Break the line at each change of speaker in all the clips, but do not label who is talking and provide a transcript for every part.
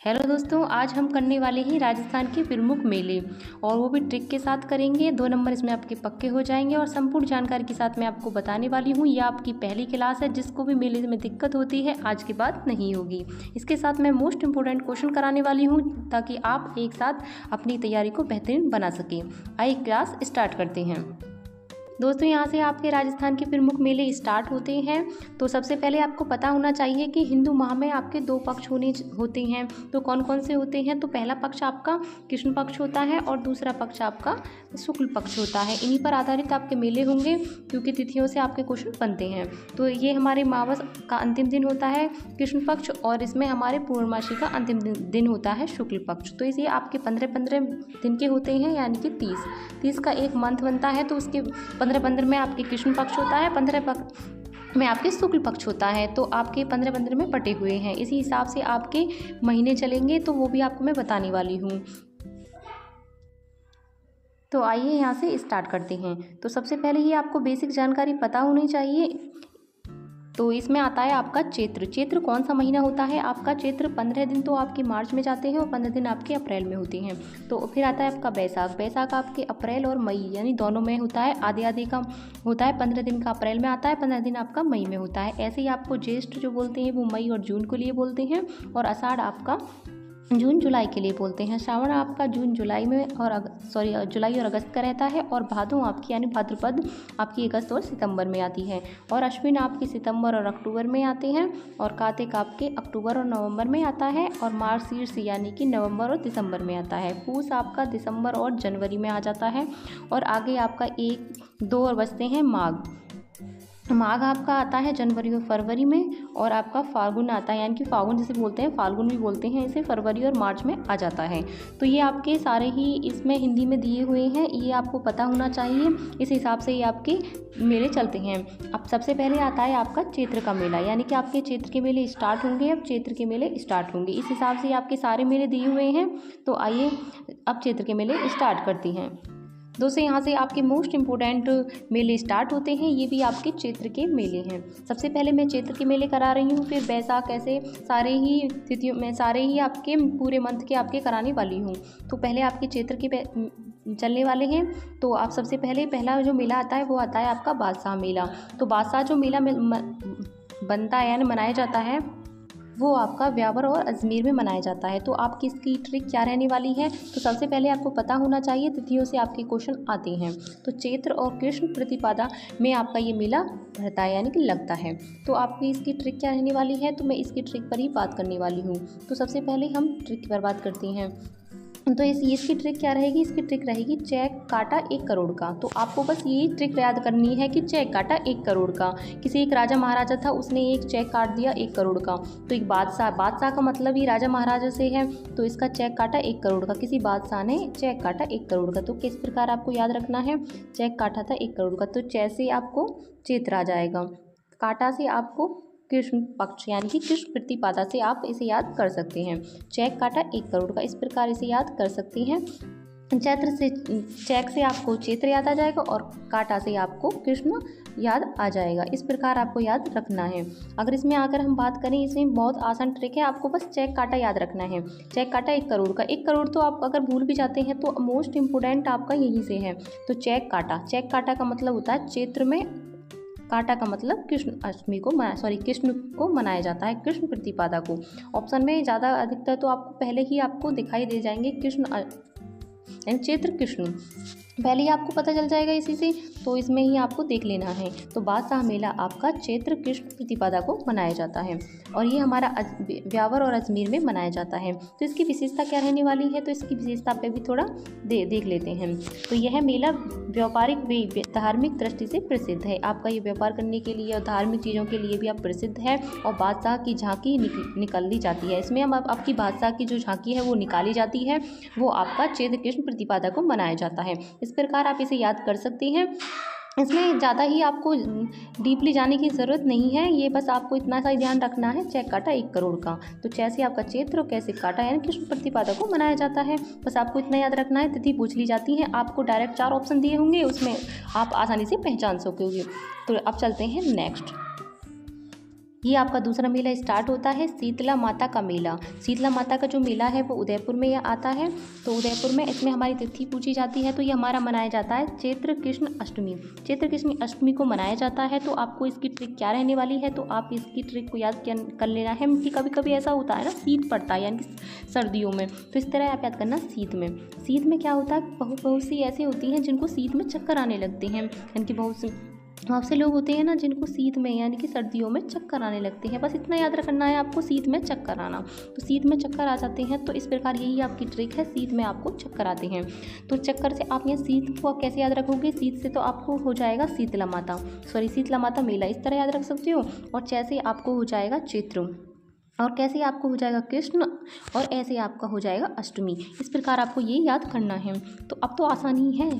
Hello दोस्तों, आज हम करने वाले हैं राजस्थान के प्रमुख मेले और वो भी ट्रिक के साथ करेंगे। 2 नंबर इसमें आपके पक्के हो जाएंगे और संपूर्ण जानकारी के साथ मैं आपको बताने वाली हूँ। यह आपकी पहली क्लास है, जिसको भी मेले में दिक्कत होती है आज के बाद नहीं होगी। इसके साथ मैं मोस्ट इम्पोर्टेंट क्वेश्चन कराने वाली हूँ ताकि आप एक साथ अपनी तैयारी को बेहतरीन बना सकें। आइए क्लास स्टार्ट करते हैं। दोस्तों, यहाँ से आपके राजस्थान के प्रमुख मेले स्टार्ट होते हैं। तो सबसे पहले आपको पता होना चाहिए कि हिंदू माह में आपके 2 पक्ष होते हैं। तो कौन कौन से होते हैं? तो पहला पक्ष आपका कृष्ण पक्ष होता है और दूसरा पक्ष आपका शुक्ल पक्ष होता है। इन्हीं पर आधारित आपके मेले होंगे, क्योंकि तिथियों से आपके क्वेश्चन बनते हैं। तो ये हमारे मावस का अंतिम दिन होता है कृष्ण पक्ष, और इसमें हमारे पूर्णमासी का अंतिम दिन होता है शुक्ल पक्ष। तो इसे आपके 15-15 दिन के होते हैं, यानी कि 30 का एक मंथ बनता है। तो उसके 15-15 में आपके कृष्ण पक्ष होता है, 15 पक्ष में आपके शुक्ल पक्ष होता है। तो आपके 15-15 में बटे हुए हैं। इसी हिसाब से आपके महीने चलेंगे, तो वो भी आपको मैं बताने वाली हूँ। तो आइए यहाँ से स्टार्ट करते हैं। तो सबसे पहले ही आपको बेसिक जानकारी पता होनी चाहिए। तो इसमें आता है आपका चैत्र। चैत्र कौन सा महीना होता है आपका? चैत्र 15 दिन तो आपके मार्च में जाते हैं और 15 दिन आपके अप्रैल में होते हैं। तो फिर आता है आपका बैसाख। बैसाख आपके अप्रैल और मई यानी दोनों में होता है। आधे आधे का होता है। 15 दिन का अप्रैल में आता है, 15 दिन आपका मई में होता है। ऐसे ही आपको ज्येष्ठ जो बोलते हैं वो मई और जून के लिए बोलते हैं, और आषाढ़ आपका जून जुलाई के लिए बोलते हैं। श्रावण आपका जून जुलाई में और जुलाई और अगस्त का रहता है। और भादों आपकी यानी भाद्रपद आपकी अगस्त और सितंबर में आती है। और अश्विन आपके सितंबर और अक्टूबर में आते हैं। और कार्तिक आपके अक्टूबर और नवंबर में आता है। और मार्गशीर्ष यानी कि नवंबर और दिसंबर में आता है। पूस आपका दिसंबर और जनवरी में आ जाता है। और आगे आपका 1-2 और बचते हैं माघ। माघ आपका आता है जनवरी और फरवरी में। और आपका फाल्गुन आता है, यानी कि फाल्गुन जिसे बोलते हैं, फाल्गुन भी बोलते हैं इसे, फरवरी और मार्च में आ जाता है। तो ये आपके सारे ही इसमें हिंदी में दिए हुए हैं, ये आपको पता होना चाहिए। इस हिसाब से ये आपके मेले चलते हैं। अब सबसे पहले आता है आपका चैत्र का मेला, यानी कि आपके चैत्र के मेले स्टार्ट होंगे। अब चैत्र के मेले स्टार्ट होंगे, इस हिसाब से आपके सारे मेले दिए हुए हैं। तो आइए अब चैत्र के मेले स्टार्ट करते हैं। दोस्तों, यहाँ से आपके मोस्ट इम्पोर्टेंट मेले स्टार्ट होते हैं। ये भी आपके चैत्र के मेले हैं। सबसे पहले मैं चैत्र के मेले करा रही हूँ, फिर बैसाख, ऐसे सारे ही तिथियों में सारे ही आपके पूरे मंथ के आपके कराने वाली हूँ। तो पहले आपके चैत्र के चलने वाले हैं। तो आप सबसे पहला जो मेला आता है वो आता है आपका बादशाह मेला। तो बादशाह जो मेला बनता है यानी मनाया जाता है, वो आपका ब्यावर और अजमेर में मनाया जाता है। तो आपकी इसकी ट्रिक क्या रहने वाली है? तो सबसे पहले आपको पता होना चाहिए, तिथियों से आपके क्वेश्चन आते हैं। तो चैत्र और कृष्ण प्रतिपदा में आपका ये मेला रहता है, यानी कि लगता है। तो आपकी इसकी ट्रिक क्या रहने वाली है? तो मैं इसकी ट्रिक पर ही बात करने वाली हूँ। तो सबसे पहले हम ट्रिक पर बात करते हैं। तो इसकी ट्रिक क्या रहेगी? इसकी ट्रिक रहेगी चेक काटा 1 करोड़ का। तो आपको बस यही ट्रिक याद करनी है कि चेक काटा 1 करोड़ का। किसी एक राजा महाराजा था, उसने एक चेक काट दिया 1 करोड़ का। तो एक बादशाह का मतलब ही राजा महाराजा से है। तो इसका चेक काटा 1 करोड़ का, किसी बादशाह ने चेक काटा 1 करोड़ का। तो किस प्रकार आपको याद रखना है? चेक काटा था 1 करोड़ का, तो चे से आपको चैत्र आ जाएगा, काटा से आपको कृष्ण पक्ष यानी कि कृष्ण प्रतिपदा से आप इसे याद कर सकते हैं। चेक काटा 1 करोड़ का, इस प्रकार इसे याद कर सकते हैं। चेक से आपको चैत्र याद आ जाएगा और काटा से आपको कृष्ण याद आ जाएगा। इस प्रकार आपको याद रखना है। अगर इसमें आकर हम बात करें, इसमें बहुत आसान ट्रिक है। आपको बस चेक काटा याद रखना है। चेक काटा 1 करोड़ का, 1 करोड़ तो आप अगर भूल भी जाते हैं तो मोस्ट इम्पोर्टेंट आपका यहीं से है। तो चेक काटा का मतलब होता है चैत्र में, काटा का मतलब कृष्ण को मनाया जाता है, कृष्ण प्रतिपदा को। ऑप्शन में ज़्यादा अधिकतर तो आपको पहले ही आपको दिखाई दे जाएंगे कृष्ण यानी चैत्र कृष्ण, पहले ही आपको पता चल जाएगा इसी से। तो इसमें ही आपको देख लेना है। तो बादशाह मेला आपका चैत्र कृष्ण प्रतिपदा को मनाया जाता है, और ये हमारा ब्यावर और अजमेर में मनाया जाता है। तो इसकी विशेषता क्या रहने वाली है? तो इसकी विशेषता पे भी थोड़ा देख लेते हैं। तो यह मेला व्यापारिक व धार्मिक दृष्टि से प्रसिद्ध है। आपका ये व्यापार करने के लिए और धार्मिक चीज़ों के लिए भी आप प्रसिद्ध है। और बादशाह की झांकी निकाली जाती है। इसमें हम आपकी बादशाह की जो झांकी है वो निकाली जाती है, वो आपका चैत्र कृष्ण प्रतिपदा को मनाया जाता है। इस प्रकार आप इसे याद कर सकते हैं। इसमें ज़्यादा ही आपको डीपली जाने की ज़रूरत नहीं है। ये बस आपको इतना सा ही ध्यान रखना है, चेक काटा 1 करोड़ का। तो कैसे आपका चैत्र और कैसे काटा यानी कृष्ण प्रतिपदा को मनाया जाता है, बस आपको इतना याद रखना है। तिथि पूछ ली जाती है, आपको डायरेक्ट 4 ऑप्शन दिए होंगे, उसमें आप आसानी से पहचान सकोगे। तो अब चलते हैं नेक्स्ट। ये आपका दूसरा मेला स्टार्ट होता है शीतला माता का मेला। शीतला माता का जो मेला है वो उदयपुर में आता है। तो उदयपुर में इसमें हमारी तिथि पूछी जाती है। तो ये हमारा मनाया जाता है चैत्र कृष्ण अष्टमी। चैत्र कृष्ण अष्टमी को मनाया जाता है। तो आपको इसकी ट्रिक क्या रहने वाली है, तो आप इसकी ट्रिक को याद कर लेना है कि कभी कभी ऐसा होता है ना, शीत पड़ता है यानी कि सर्दियों में, तो इस तरह आप याद करना शीत में क्या होता है, बहुत सी ऐसी होती हैं जिनको शीत में चक्कर आने लगते हैं, यानी कि बहुत से लोग होते हैं ना जिनको शीत में यानी कि सर्दियों में चक्कर आने लगते हैं। बस इतना याद रखना है आपको, शीत में चक्कर आना। तो शीत में चक्कर आ जाते हैं, तो इस प्रकार यही आपकी ट्रिक है, शीत में आपको चक्कर आते हैं। तो चक्कर से आप यहाँ शीत को कैसे याद रखोगे, शीत से तो आपको हो जाएगा शीतला माता मेला, इस तरह याद रख सकते हो। और जैसे आपको हो जाएगा चैत्र, और कैसे आपको हो जाएगा कृष्ण, और ऐसे आपका हो जाएगा अष्टमी। इस प्रकार आपको ये याद करना है। तो अब तो आसानी है,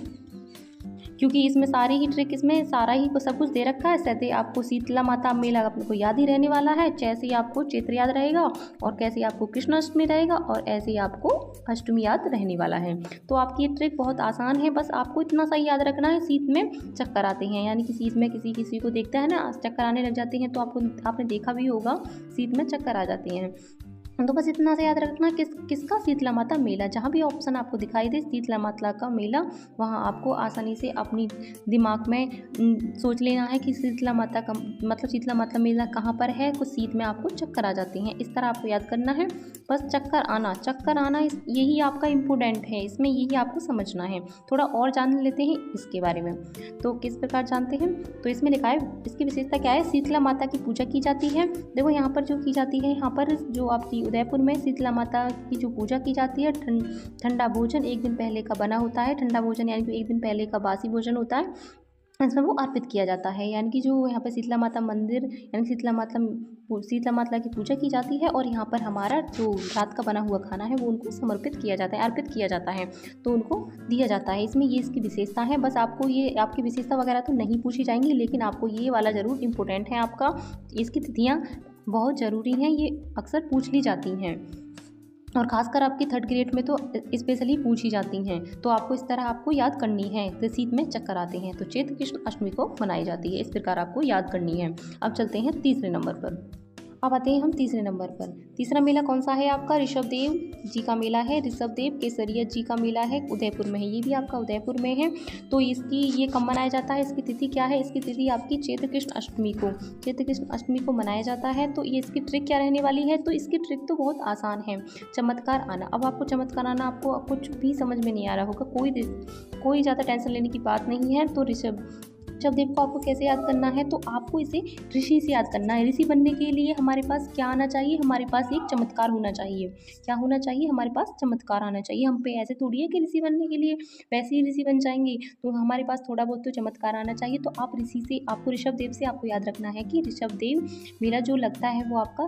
क्योंकि इसमें सारी ही ट्रिक, इसमें सारा ही को सब कुछ दे रखा है। सैसे आपको शीतला माता मेला अपने को याद ही रहने वाला है, जैसे ही आपको चैत्र याद रहेगा, और कैसे आपको कृष्ण अष्टमी रहेगा, और ऐसे ही आपको अष्टमी याद रहने वाला है। तो आपकी ये ट्रिक बहुत आसान है, बस आपको इतना सा याद रखना है, शीत में चक्कर आते हैं, यानी कि शीत में किसी को देखता है ना चक्कर आने लग जाते हैं, तो आपने देखा भी होगा शीत में चक्कर आ जाते हैं। तो बस इतना से याद रखना किसका, शीतला माता मेला। जहाँ भी ऑप्शन आपको दिखाई दे शीतला माता का मेला, वहाँ आपको आसानी से अपनी दिमाग में सोच लेना है कि शीतला माता का मतलब शीतला माता मेला कहाँ पर है। कुछ शीत में आपको चक्कर आ जाते हैं, इस तरह आपको याद करना है। बस चक्कर आना यही आपका इम्पोर्टेंट है, इसमें यही आपको समझना है। थोड़ा और जान लेते हैं इसके बारे में। तो किस प्रकार जानते हैं, तो इसमें लिखा है, इसकी विशेषता क्या है, शीतला माता की पूजा की जाती है। देखो यहाँ पर जो की जाती है, यहाँ पर जो आपकी उदयपुर में शीतला माता की जो पूजा की जाती है, ठंडा भोजन एक दिन पहले का बना होता है। ठंडा भोजन यानी कि एक दिन पहले का बासी भोजन होता है, इसमें वो अर्पित किया जाता है। यानी कि जो यहाँ पर शीतला माता मंदिर यानी शीतला माता की पूजा की जाती है, और यहाँ पर हमारा जो रात का बना हुआ खाना है वो उनको समर्पित किया जाता है, अर्पित किया जाता है, तो उनको दिया जाता है। इसमें ये इसकी विशेषता है। बस आपको ये आपकी विशेषता वगैरह तो नहीं पूछी जाएंगी, लेकिन आपको ये वाला ज़रूर इम्पोर्टेंट है आपका, इसकी तिथियाँ बहुत ज़रूरी हैं, ये अक्सर पूछ ली जाती हैं, और खासकर आपकी थर्ड ग्रेड में तो स्पेशली पूछी जाती हैं। तो आपको इस तरह आपको याद करनी है। तो शीत में चक्कर आते हैं तो चैत्र कृष्ण अष्टमी को मनाई जाती है, इस प्रकार आपको याद करनी है। अब चलते हैं तीसरे नंबर पर। अब आते हैं हम तीसरे नंबर पर। तीसरा मेला कौन सा है आपका, ऋषभदेव जी का मेला है। ऋषभदेव केसरिया जी का मेला है, उदयपुर में है, ये भी आपका उदयपुर में है। तो ये कब मनाया जाता है, इसकी तिथि क्या है, इसकी तिथि आपकी चैत्र कृष्ण अष्टमी को मनाया जाता है। तो ये इसकी ट्रिक क्या रहने वाली है, तो इसकी ट्रिक तो बहुत आसान है, चमत्कार आना। अब आपको चमत्कार आना आपको कुछ भी समझ में नहीं आ रहा होगा, कोई ज़्यादा टेंशन लेने की बात नहीं है। तो ऋषभदेव को आपको कैसे याद करना है, तो आपको इसे ऋषि से याद करना है। ऋषि बनने के लिए हमारे पास क्या आना चाहिए, हमारे पास एक चमत्कार होना चाहिए। क्या होना चाहिए, हमारे पास चमत्कार आना चाहिए। हम पे ऐसे थोड़ी है कि ऋषि बनने के लिए वैसे ही ऋषि बन जाएंगे, तो हमारे पास थोड़ा बहुत तो चमत्कार आना चाहिए। तो आपको ऋषभदेव से आपको याद रखना है कि ऋषभदेव मेला जो लगता है वो आपका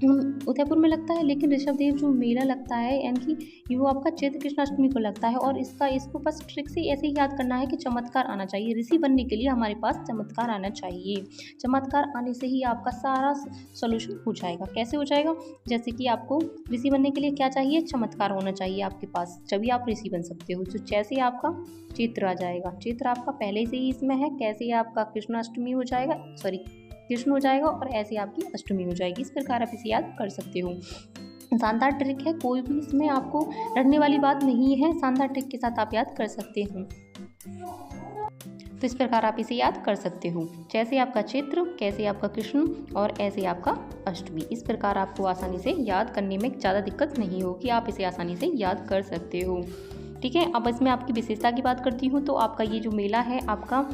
उदयपुर में लगता है, लेकिन ऋषभदेव जो मेला लगता है यानी कि वो आपका चैत्र कृष्ण अष्टमी को लगता है। और इसको बस ट्रिक से ऐसे ही याद करना है कि चमत्कार आना चाहिए। ऋषि बनने के लिए हमारे पास चमत्कार आना चाहिए। चमत्कार आने से ही आपका सारा सोल्यूशन हो जाएगा। कैसे हो जाएगा, जैसे कि आपको ऋषि बनने के लिए क्या चाहिए, चमत्कार होना चाहिए आपके पास, जब आप ऋषि बन सकते हो। तो जैसे आपका चैत्र आ जाएगा, चैत्र आपका पहले से ही इसमें है, कैसे आपका कृष्ण अष्टमी हो जाएगा, कृष्ण हो जाएगा, और ऐसे आपकी अष्टमी हो जाएगी। इस प्रकार आप इसे याद कर सकते हो। शानदार ट्रिक है, कोई भी इसमें आपको रटने वाली बात नहीं है, शानदार ट्रिक के साथ आप याद कर सकते हो। तो इस प्रकार आप इसे याद कर सकते हो, जैसे आपका चैत्र, कैसे आपका कृष्ण, और ऐसे आपका अष्टमी। इस प्रकार आपको आसानी से याद करने में ज़्यादा दिक्कत नहीं होगी, आप इसे आसानी से याद कर सकते हो। ठीक है, अब इसमें आपकी विशेषता की बात करती हूँ। तो आपका ये जो मेला है आपका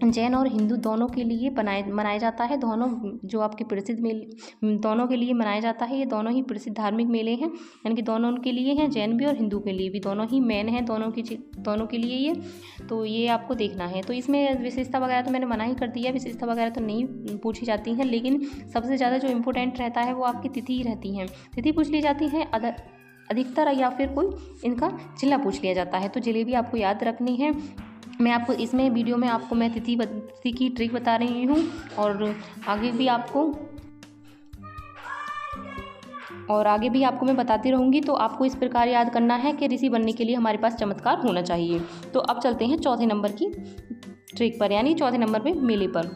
जैन और हिंदू दोनों के लिए मनाया जाता है। दोनों जो आपके प्रसिद्ध मेले दोनों के लिए मनाया जाता है। ये दोनों ही प्रसिद्ध धार्मिक मेले हैं, यानी कि दोनों के लिए हैं, जैन भी और हिंदू के लिए भी, दोनों ही मेन हैं दोनों के लिए ये। तो ये आपको देखना है। तो इसमें विशेषता वगैरह तो मैंने मना ही कर दिया, विशेषता वगैरह तो नहीं पूछी जाती हैं, लेकिन सबसे ज़्यादा जो इम्पोर्टेंट रहता है वो आपकी तिथि ही रहती हैं। तिथि पूछ ली जाती है अधिकतर, या फिर कोई इनका जिला पूछ लिया जाता है। तो जिले भी आपको याद रखनी है। मैं आपको इसमें वीडियो में आपको मैं तिथि की ट्रिक बता रही हूँ, और आगे भी आपको मैं बताती रहूँगी। तो आपको इस प्रकार याद करना है कि ऋषि बनने के लिए हमारे पास चमत्कार होना चाहिए। तो अब चलते हैं चौथे नंबर की ट्रिक पर, यानी चौथे नंबर पे मेले पर।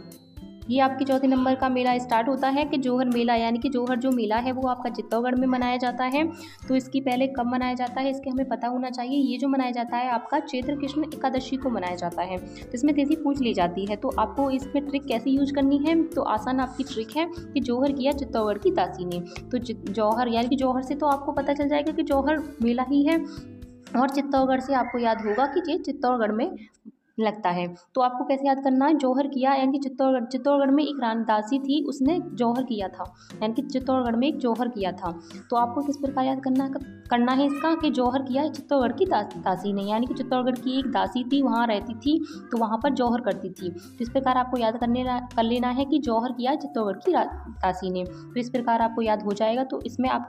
ये आपकी चौथे नंबर का मेला स्टार्ट होता है कि जोहर मेला, यानी कि जोहर जो मेला है वो आपका चित्तौड़गढ़ में मनाया जाता है। तो इसकी पहले कब मनाया जाता है इसके हमें पता होना चाहिए। ये जो मनाया जाता है आपका चैत्र कृष्ण एकादशी को मनाया जाता है। तो इसमें तिथि पूछ ली जाती है। तो आपको इसमें ट्रिक कैसे यूज करनी है, तो आसान आपकी ट्रिक है कि जोहर किया चित्तौड़गढ़ की दासी ने। तो जौहर यानी कि जौहर से तो आपको पता चल जाएगा कि जौहर मेला ही है, और चित्तौड़गढ़ से आपको याद होगा कि ये चित्तौड़गढ़ में लगता है। तो आपको कैसे याद करना है, जौहर किया यानी कि चित्तौड़गढ़ में एक रानी दासी थी, उसने जौहर किया था, यानी कि चित्तौड़गढ़ में एक जौहर किया था। तो आपको किस प्रकार याद करना है इसका कि जौहर किया चित्तौड़गढ़ की दासी ने, यानी कि चित्तौड़गढ़ की एक दासी थी, वहाँ रहती थी, तो वहाँ पर जौहर करती थी। तो इस प्रकार आपको याद कर लेना है कि जौहर किया चित्तौड़गढ़ की दासी ने। तो इस प्रकार आपको याद हो जाएगा। तो इसमें आप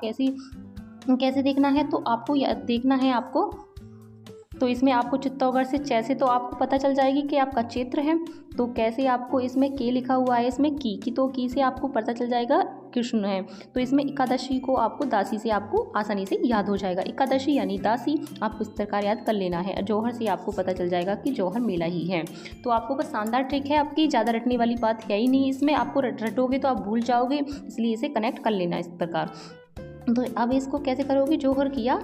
कैसे देखना है, तो आपको देखना है आपको, तो इसमें आपको चित्तौड़गढ़ से जैसे तो आपको पता चल जाएगी कि आपका क्षेत्र है। तो कैसे आपको इसमें के लिखा हुआ है, इसमें की तो की से आपको पता चल जाएगा कृष्ण है। तो इसमें एकादशी को आपको दासी से आपको आसानी से याद हो जाएगा। एकादशी यानी दासी, आपको इस प्रकार याद कर लेना है। जौहर से आपको पता चल जाएगा कि जौहर मेला ही है। तो आपको बस शानदार ट्रिक है आपकी, ज़्यादा रटने वाली बात है ही नहीं इसमें। आपको रटोगे तो आप भूल जाओगे, इसलिए इसे कनेक्ट कर लेना इस प्रकार। तो अब इसको कैसे करोगे, जौहर किया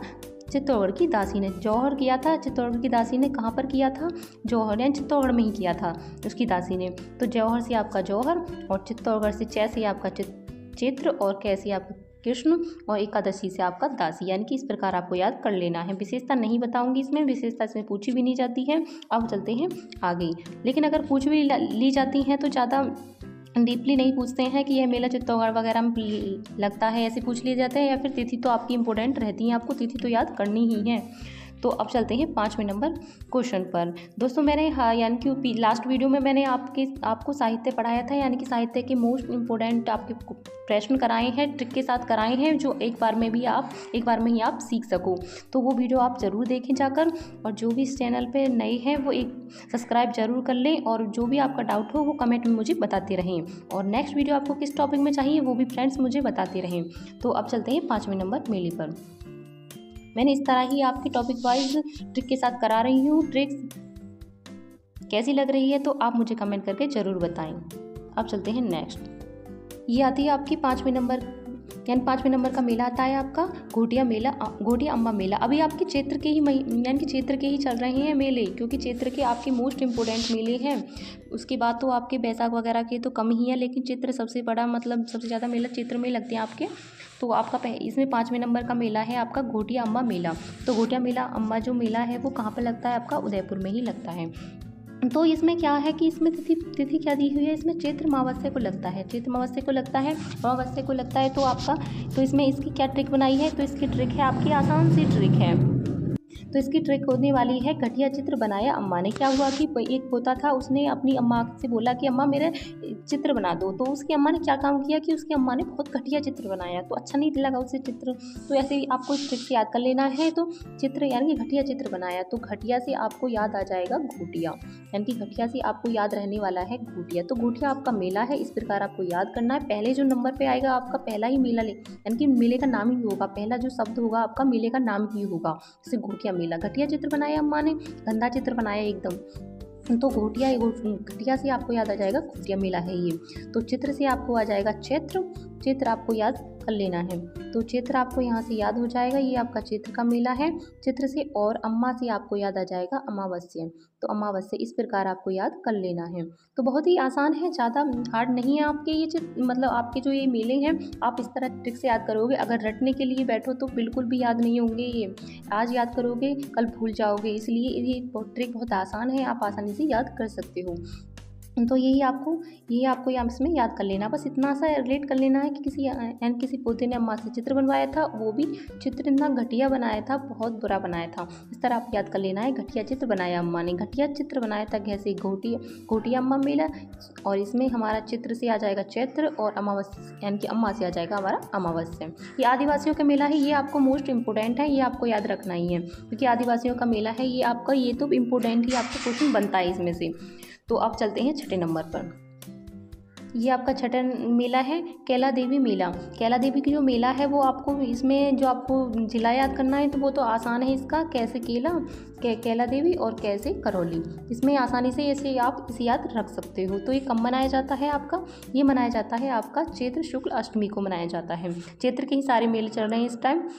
चित्तौड़गढ़ की दासी ने, जौहर किया था चित्तौड़गढ़ की दासी ने, कहाँ पर किया था, जौहर यानी चित्तौड़गढ़ में ही किया था उसकी दासी ने। तो जौहर से आपका जौहर, और चित्तौड़गढ़ से से आपका चित्र, और कैसे आपका कृष्ण, और एकादशी से आपका दासी, यानी कि इस प्रकार आपको याद कर लेना है। विशेषता नहीं बताऊंगी इसमें, विशेषता इसमें पूछी भी नहीं जाती है। अब चलते हैं आगे। लेकिन अगर पूछ भी ली जाती हैं तो ज़्यादा डीपली नहीं पूछते हैं कि यह मेला चित्तौड़गढ़ वगैरह में लगता है, ऐसे पूछ लिए जाते हैं। या फिर तिथि तो आपकी इंपॉर्टेंट रहती है, आपको तिथि तो याद करनी ही है। तो अब चलते हैं 5वें नंबर क्वेश्चन पर। दोस्तों मैंने यानी कि लास्ट वीडियो में मैंने आपको साहित्य पढ़ाया था, यानी कि साहित्य के मोस्ट इम्पोर्टेंट आपके प्रश्न कराए हैं, ट्रिक के साथ कराए हैं, जो एक बार में ही आप सीख सको। तो वो वीडियो आप ज़रूर देखें जाकर, और जो भी इस चैनल पे नए हैं वो एक सब्सक्राइब जरूर कर लें, और जो भी आपका डाउट हो वो कमेंट में मुझे बताते रहें। और नेक्स्ट वीडियो आपको किस टॉपिक में चाहिए वो भी फ्रेंड्स मुझे बताते रहें। तो अब चलते हैं 5वें नंबर मेले पर। मैंने इस तरह ही आपकी टॉपिक वाइज ट्रिक के साथ करा रही हूँ। ट्रिक्स कैसी लग रही है तो आप मुझे कमेंट करके ज़रूर बताएं। अब चलते हैं नेक्स्ट। ये आती है आपकी 5वें नंबर, यानी 5वें नंबर का मेला आता है आपका घोटिया मेला, घोटिया अम्बा मेला। अभी आपके क्षेत्र के ही यानी कि क्षेत्र के ही चल रहे हैं मेले, क्योंकि क्षेत्र के आपके मोस्ट इम्पोर्टेंट मेले हैं। उसके बाद तो आपके बैसाख वगैरह के तो कम ही है, लेकिन क्षेत्र सबसे बड़ा, मतलब सबसे ज़्यादा मेला क्षेत्र में लगते हैं आपके। तो आपका इसमें 5वें नंबर का मेला है आपका घोटिया अम्बा मेला। तो घोटिया मेला अम्बा जो मेला है वो कहाँ पर लगता है, आपका उदयपुर में ही लगता है। तो इसमें क्या है कि इसमें तिथि क्या दी हुई है, इसमें चैत्र अमावस्या को लगता है, चैत्र अमावस्या को लगता है। तो आपका, तो इसमें इसकी क्या ट्रिक बनाई है, तो इसकी ट्रिक है आपकी आसान सी ट्रिक है। तो इसकी ट्रिक होने वाली है घटिया चित्र बनाया अम्मा ने। क्या हुआ कि एक पोता था, उसने अपनी अम्मा से बोला कि अम्मा मेरे चित्र बना दो। तो उसकी अम्मा ने क्या काम किया कि उसकी अम्मा ने बहुत घटिया चित्र बनाया, तो अच्छा नहीं लगा उसे चित्र। तो ऐसे ही आपको इस ट्रिक से याद कर लेना है। तो चित्र यानी कि घटिया चित्र बनाया, तो घटिया से आपको याद आ जाएगा घोटिया, यानी कि घटिया से आपको याद रहने वाला है घोटिया। तो घोटिया आपका मेला है, इस प्रकार आपको याद करना है। पहले जो नंबर पे आएगा आपका पहला ही मेला, यानी कि मेले का नाम ही होगा, पहला जो शब्द होगा आपका मेले का नाम ही होगा। जैसे घोटिया मेला, घटिया चित्र बनाया अम्मा ने, गंदा चित्र बनाया एकदम। तो घटिया से आपको याद आ जाएगा घोटिया मेला है ये। तो चित्र से आपको आ जाएगा चित्र आपको याद कर लेना है। तो चित्र आपको यहाँ से याद हो जाएगा, ये आपका चित्र का मेला है चित्र से। और अम्मा से आपको याद आ जाएगा अमावस्या, तो अमावस्या, इस प्रकार आपको याद कर लेना है। तो बहुत ही आसान है, ज़्यादा हार्ड नहीं है आपके ये चित्र, मतलब आपके जो ये मेले हैं आप इस तरह ट्रिक से याद करोगे। अगर रटने के लिए बैठो तो बिल्कुल भी याद नहीं होंगे ये, आज याद करोगे कल भूल जाओगे, इसलिए ये ट्रिक बहुत आसान है, आप आसानी से याद कर सकते हो। तो यही आपको यहाँ इसमें याद कर लेना, बस इतना सा रिलेट कर लेना है कि किसी पोते ने अम्मा से चित्र बनवाया था, वो भी चित्र इतना घटिया बनाया था, बहुत बुरा बनाया था। इस तरह आप याद कर लेना है, घटिया चित्र बनाया अम्मा ने, घटिया चित्र बनाया था कैसे, घोटिया अम्बा मेला। और इसमें हमारा चित्र से आ जाएगा चैत्र, और अमावस्या यानी कि अम्मा से आ जाएगा हमारा अमावस्या। ये आदिवासियों का मेला है, ये आपको मोस्ट इम्पोर्टेंट है, ये आपको याद रखना ही है, क्योंकि आदिवासियों का मेला है ये आपका, ये तो इम्पोर्टेंट ही आपको क्वेश्चन बनता है इसमें से। तो अब चलते हैं 6ठे नंबर पर। ये आपका छठा मेला है कैला देवी मेला। कैला देवी की जो मेला है वो आपको इसमें जो आपको जिला याद करना है तो वो तो आसान है इसका, कैसे केला, कैला देवी और कैसे करौली। इसमें आसानी से ऐसे आप इसे याद रख सकते हो। तो ये कब मनाया जाता है आपका, ये मनाया जाता है आपका चैत्र शुक्ल अष्टमी को मनाया जाता है। चैत्र के ही सारे मेले चल रहे हैं इस टाइम।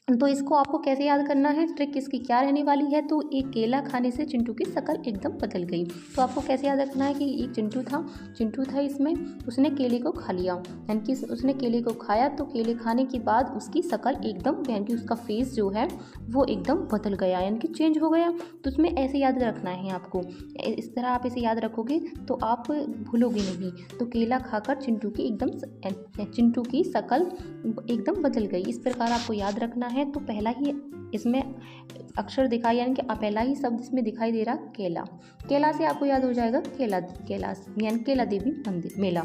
तो इसको आपको कैसे याद करना है, ट्रिक इसकी क्या रहने वाली है, तो एक केला खाने से चिंटू की शक्ल एकदम बदल गई। तो आपको कैसे याद रखना है कि एक चिंटू था इसमें, उसने केले को खा लिया, यानी कि उसने केले को खाया तो केले खाने के बाद उसकी शक्ल एकदम, यानी कि उसका फेस जो है वो एकदम बदल गया, यानी कि चेंज हो गया। तो उसमें ऐसे याद रखना है आपको, इस तरह आप इसे याद रखोगे तो आप भूलोगे नहीं। तो केला खाकर चिंटू की शक्ल एकदम बदल गई, इस प्रकार आपको याद रखना है। तो पहला ही इसमें अक्षर दिखाई, यानी कि पहला ही शब्द इसमें दिखाई दे रहा केला। केला से आपको याद हो जाएगा केला यानी कैला देवी मंदिर मेला।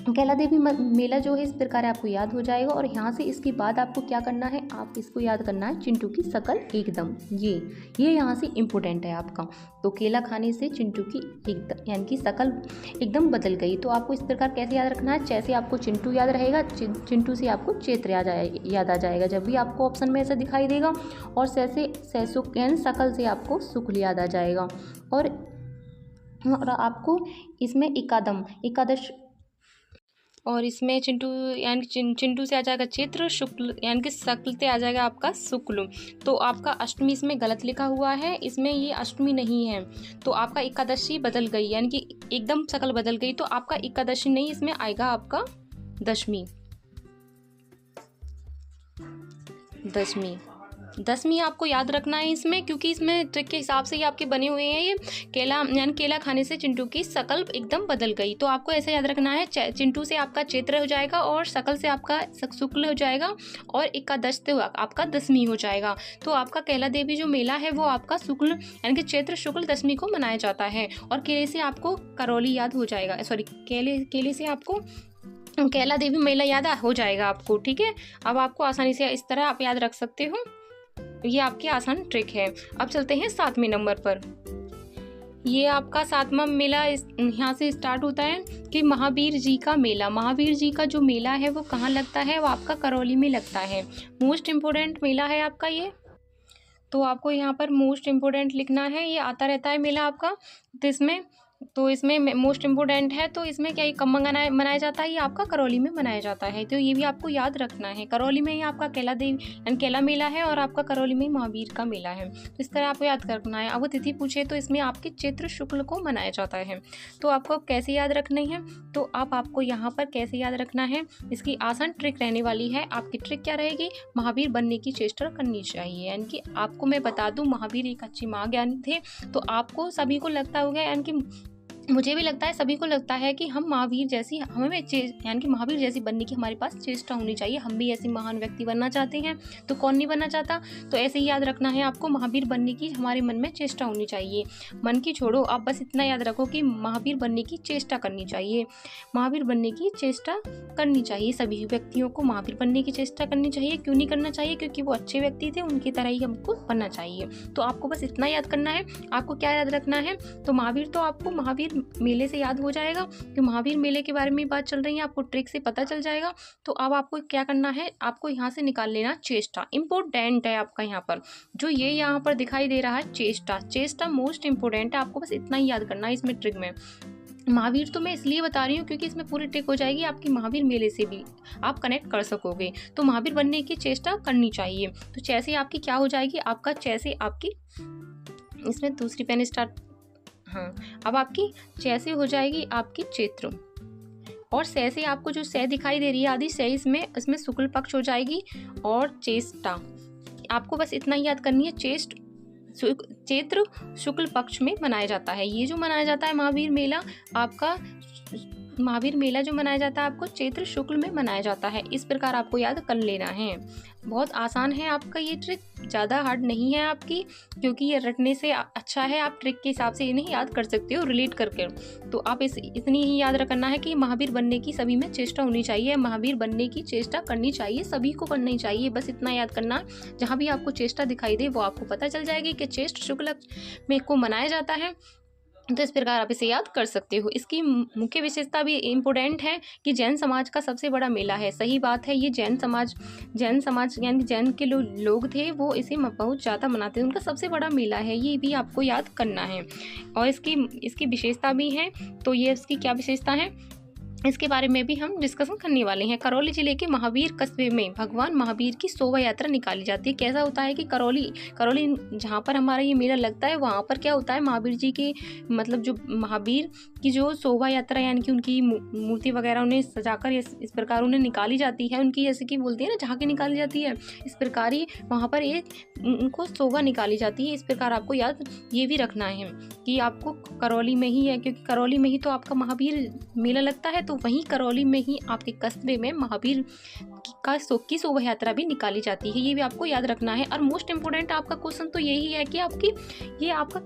कैला देवी मेला जो है इस प्रकार आपको याद हो जाएगा। और यहाँ से इसके बाद आपको क्या करना है, आप इसको याद करना है चिंटू की शक्ल एकदम, ये यहाँ से इम्पोर्टेंट है आपका। तो केला खाने से चिंटू की एकदम, यानी कि शक्ल एकदम बदल गई। तो आपको इस प्रकार कैसे याद रखना है, जैसे आपको चिंटू याद रहेगा, चिंटू से आपको चैत्र याद आ जाएगा जब भी आपको ऑप्शन में ऐसा दिखाई देगा। और शक्ल से आपको शुक्ल याद आ जाएगा। और आपको इसमें एकादश और इसमें चिंटू से आ जाएगा चैत्र, शुक्ल यानी कि शक्ल से आ जाएगा आपका शुक्ल। तो आपका अष्टमी इसमें गलत लिखा हुआ है, इसमें ये अष्टमी नहीं है। तो आपका एकादशी बदल गई, यानी कि एकदम शक्ल बदल गई। तो आपका एकादशी नहीं, इसमें आएगा आपका दसवीं आपको याद रखना है इसमें, क्योंकि इसमें ट्रिक के हिसाब से ही आपके बने हुए हैं। ये केला खाने से चिंटू की शक्ल एकदम बदल गई। तो आपको ऐसे याद रखना है, चिंटू से आपका चैत्र हो जाएगा और शक्ल से आपका शुक्ल हो जाएगा और एकादश से आपका दसवीं हो जाएगा। तो आपका कैला देवी जो मेला है वो आपका शुक्ल यानी कि चैत्र शुक्ल दसवीं को मनाया जाता है। और केले से आपको करौली याद हो जाएगा, सॉरी केले से आपको कैला देवी मेला याद हो जाएगा आपको। ठीक है, अब आपको आसानी से इस तरह आप याद रख सकते हो। ये आपकी आसान ट्रिक है। अब चलते हैं 7वें नंबर पर। ये आपका 7वां मेला यहाँ से स्टार्ट होता है कि महावीर जी का मेला। महावीर जी का जो मेला है वो कहाँ लगता है, वो आपका करौली में लगता है। मोस्ट इम्पोर्टेंट मेला है आपका ये। तो आपको यहाँ पर मोस्ट इम्पोर्टेंट लिखना है, ये आता रहता है मेला आपका। तो इसमें मोस्ट इम्पोर्टेंट है। तो इसमें क्या कब मनाया जाता है, ये आपका करौली में मनाया जाता है। तो ये भी आपको याद रखना है। करौली में ही आपका कैला मेला है और आपका करौली में ही महावीर का मेला है। तो इस तरह आपको याद रखना है। अब वो तिथि पूछे तो इसमें आपके चैत्र शुक्ल को मनाया जाता है। तो आपको कैसे याद रखनी है, तो आपको यहाँ पर कैसे याद रखना है, इसकी आसान ट्रिक रहने वाली है। आपकी ट्रिक क्या रहेगी, महावीर बनने की चेष्टा करनी चाहिए। यानी कि आपको मैं बता दूं, महावीर एक अच्छे महाज्ञानी थे। तो आपको सभी को लगता होगा, यानी कि मुझे भी लगता है, सभी को लगता है कि हम महावीर जैसी, यानी कि महावीर जैसी बनने की हमारे पास चेष्टा होनी चाहिए। हम भी ऐसी महान व्यक्ति बनना चाहते हैं, तो कौन नहीं बनना चाहता। तो ऐसे ही याद रखना है आपको, महावीर बनने की हमारे मन में चेष्टा होनी चाहिए। मन की छोड़ो, आप बस इतना याद रखो कि महावीर बनने की चेष्टा करनी चाहिए। महावीर बनने की चेष्टा करनी चाहिए, सभी व्यक्तियों को महावीर बनने की चेष्टा करनी चाहिए। क्यों नहीं करना चाहिए, क्योंकि वो अच्छे व्यक्ति थे, उनकी तरह ही हमको बनना चाहिए। तो आपको बस इतना याद करना है। आपको क्या याद रखना है, तो महावीर तो आपको महावीर मेले से याद हो जाएगा कि महावीर मेले के बारे में बात चल रही है, आपको ट्रिक से पता चल जाएगा। तो अब आपको क्या करना है, आपको यहाँ से निकाल लेना चेष्टा। इम्पोर्टेंट है आपका यहाँ पर जो ये यहाँ पर दिखाई दे रहा है, चेष्टा मोस्ट इम्पोर्टेंट है। आपको बस इतना ही याद करना है इसमें ट्रिक में। महावीर तो मैं इसलिए बता रही हूँ क्योंकि इसमें पूरी ट्रिक हो जाएगी आपकी, महावीर मेले से भी आप कनेक्ट कर सकोगे। तो महावीर बनने की चेष्टा करनी चाहिए। तो जैसे आपकी क्या हो जाएगी, आपका जैसे आपकी इसमें दूसरी पेन स्टार्ट, हाँ, अब आपकी जैसे हो जाएगी आपकी चैत्र। और सै से आपको जो सै दिखाई दे रही है आदि सै, इसमें शुक्ल पक्ष हो जाएगी। और चेष्टा आपको बस इतना ही याद करनी है, चैत्र शुक्ल पक्ष में मनाया जाता है। ये जो मनाया जाता है महावीर मेला, आपका महावीर मेला जो मनाया जाता है आपको चैत्र शुक्ल में मनाया जाता है। इस प्रकार आपको याद कर लेना है। बहुत आसान है आपका ये ट्रिक, ज़्यादा हार्ड नहीं है आपकी, क्योंकि ये रटने से अच्छा है। आप ट्रिक के हिसाब से इन्हें याद कर सकते हो रिलेट करके। तो आप इतनी ही याद रखना है कि महावीर बनने की सभी में चेष्टा होनी चाहिए। महावीर बनने की चेष्टा करनी चाहिए, सभी को करनी चाहिए। बस इतना याद करना, जहाँ भी आपको चेष्टा दिखाई दे वो आपको पता चल जाएगी कि चैत्र शुक्ल में को मनाया जाता है। तो इस प्रकार आप इसे याद कर सकते हो। इसकी मुख्य विशेषता भी इम्पोर्टेंट है कि जैन समाज का सबसे बड़ा मेला है। सही बात है, ये जैन समाज यानी जैन के लोग थे, वो इसे बहुत ज़्यादा मनाते थे, उनका सबसे बड़ा मेला है, ये भी आपको याद करना है। और इसकी विशेषता भी है। तो ये इसकी क्या विशेषता है, इसके बारे में भी हम डिस्कशन करने वाले हैं। करौली जिले के महावीर कस्बे में भगवान महावीर की शोभा यात्रा निकाली जाती है। कैसा होता है कि करौली जहाँ पर हमारा ये मेला लगता है, वहाँ पर क्या होता है, महावीर जी के मतलब जो महावीर की जो शोभा यात्रा यानी कि उनकी मूर्ति वगैरह उन्हें सजाकर इस प्रकार उन्हें निकाली जाती है, उनकी जैसे कि बोलते हैं ना झांकी निकाली जाती है, इस प्रकार ही वहाँ पर उनको शोभा निकाली जाती है। इस प्रकार आपको याद ये भी रखना है कि आपको करौली में ही है, क्योंकि करौली में ही तो आपका महावीर मेला लगता है, तो वहीं करौली में ही आपके कस्बे में महावीर की शोभा यात्रा भी निकाली जाती है, ये भी आपको याद रखना है। और मोस्ट इम्पोर्टेंट आपका क्वेश्चन तो यही है कि ये आपका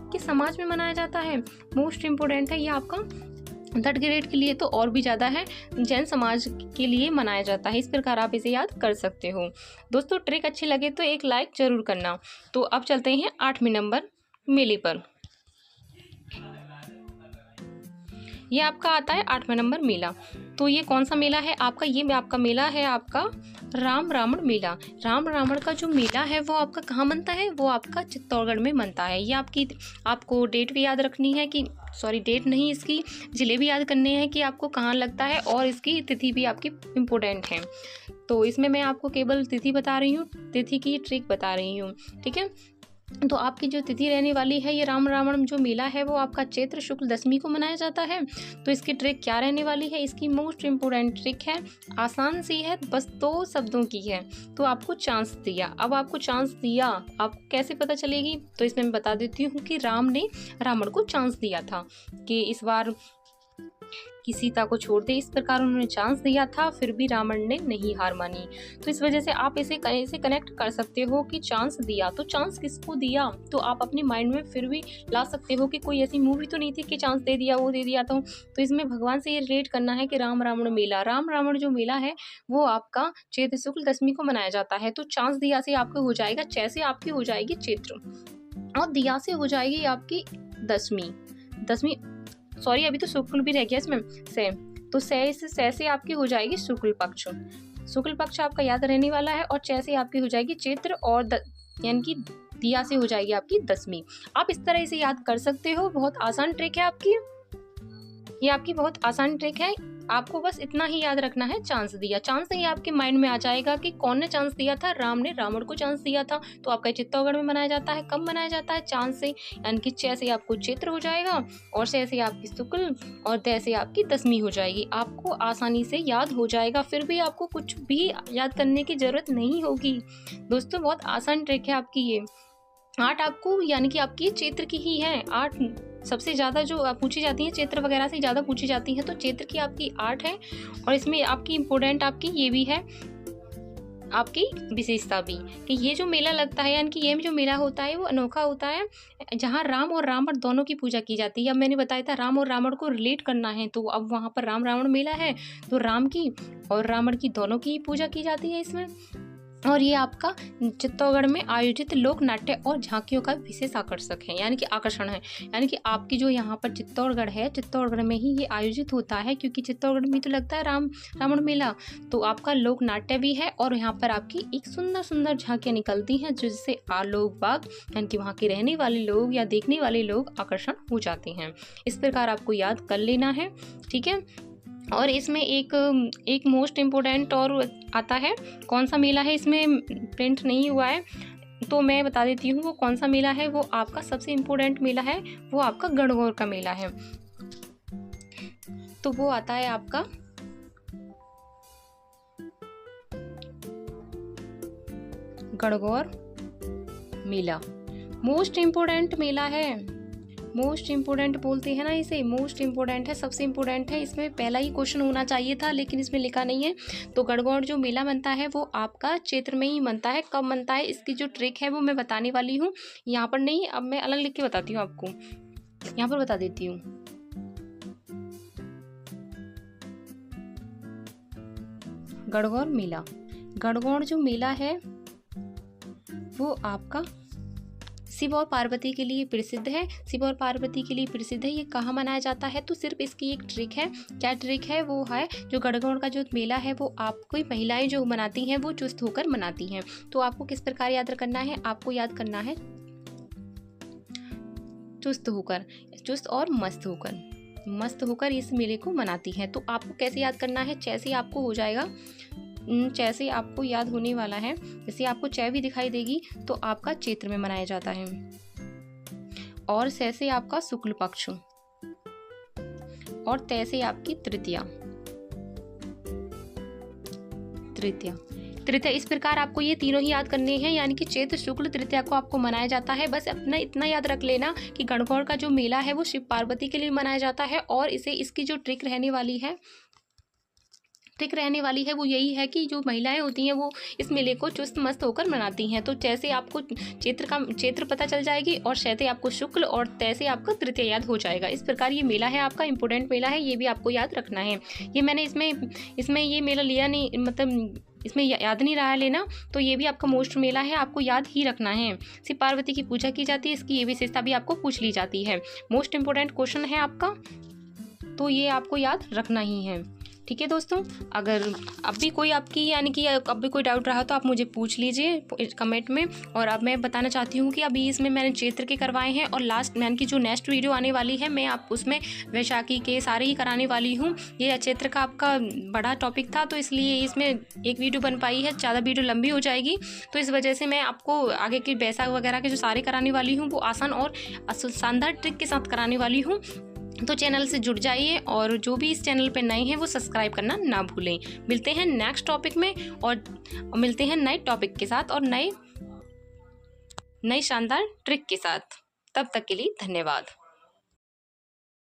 किस समाज में मनाया जाता है। मोस्ट इम्पोर्टेंट है ये आपका 3rd ग्रेड के लिए तो और भी ज़्यादा है, जैन समाज के लिए मनाया जाता है। इस प्रकार आप इसे याद कर सकते हो। दोस्तों ट्रिक अच्छी लगे तो एक लाइक जरूर करना। तो अब चलते हैं 8वें नंबर मेले पर। ये आपका आता है 8वां नंबर मेला। तो ये कौन सा मेला है आपका, ये आपका मेला है आपका राम रावण मेला। राम रावण का जो मेला है वो आपका कहाँ बनता है, वो आपका चित्तौड़गढ़ में बनता है। ये आपको डेट भी याद रखनी है कि डेट नहीं, इसकी जिले भी याद करने हैं कि आपको कहाँ लगता है, और इसकी तिथि भी आपकी इम्पोर्टेंट है। तो इसमें मैं आपको केवल तिथि बता रही हूँ, तिथि की ट्रिक बता रही हूँ, ठीक है। तो आपकी जो तिथि रहने वाली है, ये राम रावण जो मेला है वो आपका चैत्र शुक्ल दशमी को मनाया जाता है। तो इसकी ट्रिक क्या रहने वाली है, इसकी मोस्ट इम्पोर्टेंट ट्रिक है, आसान सी है, बस 2 शब्दों की है। तो आपको चांस दिया, अब आपको चांस दिया, आपको कैसे पता चलेगी, तो इसमें मैं बता देती हूँ कि राम ने रावण को चांस दिया था कि इस बार कि सीता को छोड़ दे, इस प्रकार उन्होंने चांस दिया था, फिर भी रावण ने नहीं हार मानी। तो इस वजह से आप इसे कनेक्ट कर सकते हो कि चांस दिया, तो चांस किसको दिया, तो आप अपने माइंड में फिर भी ला सकते हो कि कोई ऐसी मूवी तो नहीं थी कि चांस दे दिया वो दे दिया। तो इसमें भगवान से ये रिलेट करना है कि राम रावण मेला, राम रावण जो मेला है वो आपका चैत्र शुक्ल दशमी को मनाया जाता है। तो चांस दिया से आपको हो जाएगा, च से आपकी हो जाएगी चैत्र, और दिया से हो जाएगी आपकी दसवीं सॉरी अभी तो शुक्ल भी रह गया इसमें से, तो से आपकी हो जाएगी शुक्ल पक्ष आपका याद रहने वाला है, और च से आपकी हो जाएगी चैत्र, और यानी कि दिया से हो जाएगी आपकी दसवीं। आप इस तरह से याद कर सकते हो, बहुत आसान ट्रिक है आपकी, ये आपकी बहुत आसान ट्रिक है। आपको बस इतना ही याद रखना है, चांस दिया, चांस से ही आपके माइंड में आ जाएगा कि कौन ने चांस दिया था, राम ने रावण को चांस दिया था। तो आपका चित्तौड़गढ़ में मनाया जाता है, कब मनाया जाता है, चांस से, यानी कि च से आपको चैत्र हो जाएगा, और से आपकी शुक्ल, और द से आपकी दसवीं हो जाएगी। आपको आसानी से याद हो जाएगा, फिर भी आपको कुछ भी याद करने की जरूरत नहीं होगी। दोस्तों बहुत आसान ट्रिक है आपकी ये। 8 आपको यानी कि आपकी चैत्र की ही है, 8 सबसे ज़्यादा जो पूछी जाती हैं, चैत्र वगैरह से ज़्यादा पूछी जाती हैं, तो चैत्र की आपकी 8 है। और इसमें आपकी इम्पोर्टेंट आपकी ये भी है, आपकी विशेषता भी, कि ये जो मेला लगता है, यानी कि ये जो मेला होता है वो अनोखा होता है, जहाँ राम और रावण दोनों की पूजा की जाती है। अब मैंने बताया था राम और रावण को रिलेट करना है, तो अब वहाँ पर राम रावण मेला है, तो राम की और रावण की दोनों की पूजा की जाती है इसमें। और ये आपका चित्तौड़गढ़ में आयोजित लोक नाट्य और झांकियों का विशेष आकर्षक है, यानी कि आकर्षण है, यानी कि आपकी जो यहाँ पर चित्तौड़गढ़ है, चित्तौड़गढ़ में ही ये आयोजित होता है, क्योंकि चित्तौड़गढ़ में तो लगता है रावण मेला। तो आपका लोक नाट्य भी है, और यहाँ पर आपकी एक सुंदर सुंदर झांकियाँ निकलती हैं, जिससे लोग बाग यानी कि वहाँ के रहने वाले लोग या देखने वाले लोग आकर्षण हो जाते हैं। इस प्रकार आपको याद कर लेना है, ठीक है। और इसमें एक मोस्ट इम्पोर्टेंट और आता है, कौन सा मेला है इसमें प्रिंट नहीं हुआ है, तो मैं बता देती हूँ वो कौन सा मेला है। वो आपका सबसे इम्पोर्टेंट मेला है, वो आपका गणगौर का मेला है। तो वो आता है आपका गणगौर मेला, मोस्ट इम्पोर्टेंट मेला है, मोस्ट इम्पोर्टेंट बोलते हैं ना इसे, मोस्ट इम्पोर्टेंट है, सबसे इम्पोर्टेंट है। इसमें पहला ही क्वेश्चन होना चाहिए था, लेकिन इसमें लिखा नहीं है। तो गणगौर जो मेला बनता है वो आपका चैत्र में ही बनता है। कब बनता है, इसकी जो ट्रिक है वो मैं बताने वाली हूँ, यहाँ पर नहीं, अब मैं अलग लिख के बताती हूँ आपको, यहाँ पर बता देती हूँ। गणगौर मेला, गणगौर जो मेला है वो आपका शिव और पार्वती के लिए प्रसिद्ध है। शिव और पार्वती के लिए प्रसिद्ध है। ये कहाँ मनाया जाता है? तो सिर्फ इसकी एक ट्रिक है। क्या ट्रिक है? वो है जो गणगौर का जो मेला है वो आपको महिलाएं जो मनाती हैं वो चुस्त होकर मनाती हैं। तो आपको किस प्रकार याद करना है? आपको याद करना है चुस्त होकर, चुस्त और मस्त होकर इस मेले को मनाती हैं। तो आपको कैसे याद करना है? जैसे आपको हो जाएगा, जैसे आपको याद होने वाला है, जैसे आपको चय भी दिखाई देगी तो आपका चैत्र में मनाया जाता है। और से से आपका शुक्ल पक्ष और तय से आपकी तृतीया। इस प्रकार आपको ये तीनों ही याद करने हैं, यानी कि चैत्र शुक्ल तृतीया को आपको मनाया जाता है। बस अपना इतना याद रख लेना कि गणगौर का जो मेला है वो शिव पार्वती के लिए मनाया जाता है। और इसकी जो ट्रिक रहने वाली है वो यही है कि जो महिलाएं होती हैं वो इस मेले को चुस्त मस्त होकर मनाती हैं। तो जैसे आपको चैत्र पता चल जाएगी और शैते आपको शुक्ल और तैसे आपका तृतीय याद हो जाएगा। इस प्रकार ये मेला है आपका इम्पोर्टेंट मेला है, ये भी आपको याद रखना है। ये मैंने इसमें ये मेला लिया नहीं, मतलब इसमें याद नहीं रहा लेना, तो ये भी आपका मोस्ट मेला है, आपको याद ही रखना है। शिव पार्वती की पूजा की जाती है, इसकी ये विशेषता भी आपको पूछ ली जाती है। मोस्ट इम्पोर्टेंट क्वेश्चन है आपका, तो ये आपको याद रखना ही है। ठीक है दोस्तों, अगर अब भी कोई आपकी यानी कि अब भी कोई डाउट रहा तो आप मुझे पूछ लीजिए कमेंट में। और अब मैं बताना चाहती हूँ कि अभी इसमें मैंने चैत्र के करवाए हैं और लास्ट यानी कि जो नेक्स्ट वीडियो आने वाली है मैं आप उसमें वैशाखी के सारे ही कराने वाली हूँ। ये चैत्र का आपका बड़ा टॉपिक था तो इसलिए इसमें एक वीडियो बन पाई है, ज़्यादा वीडियो लंबी हो जाएगी तो इस वजह से मैं आपको आगे की बैसाख वगैरह के जो सारे कराने वाली हूँ वो आसान और शानदार ट्रिक के साथ कराने वाली हूँ। तो चैनल से जुड़ जाइए और जो भी इस चैनल पे नए हैं वो सब्सक्राइब करना ना भूलें। मिलते हैं नेक्स्ट टॉपिक में और मिलते हैं नए टॉपिक के साथ और नए शानदार ट्रिक के साथ। तब तक के लिए धन्यवाद।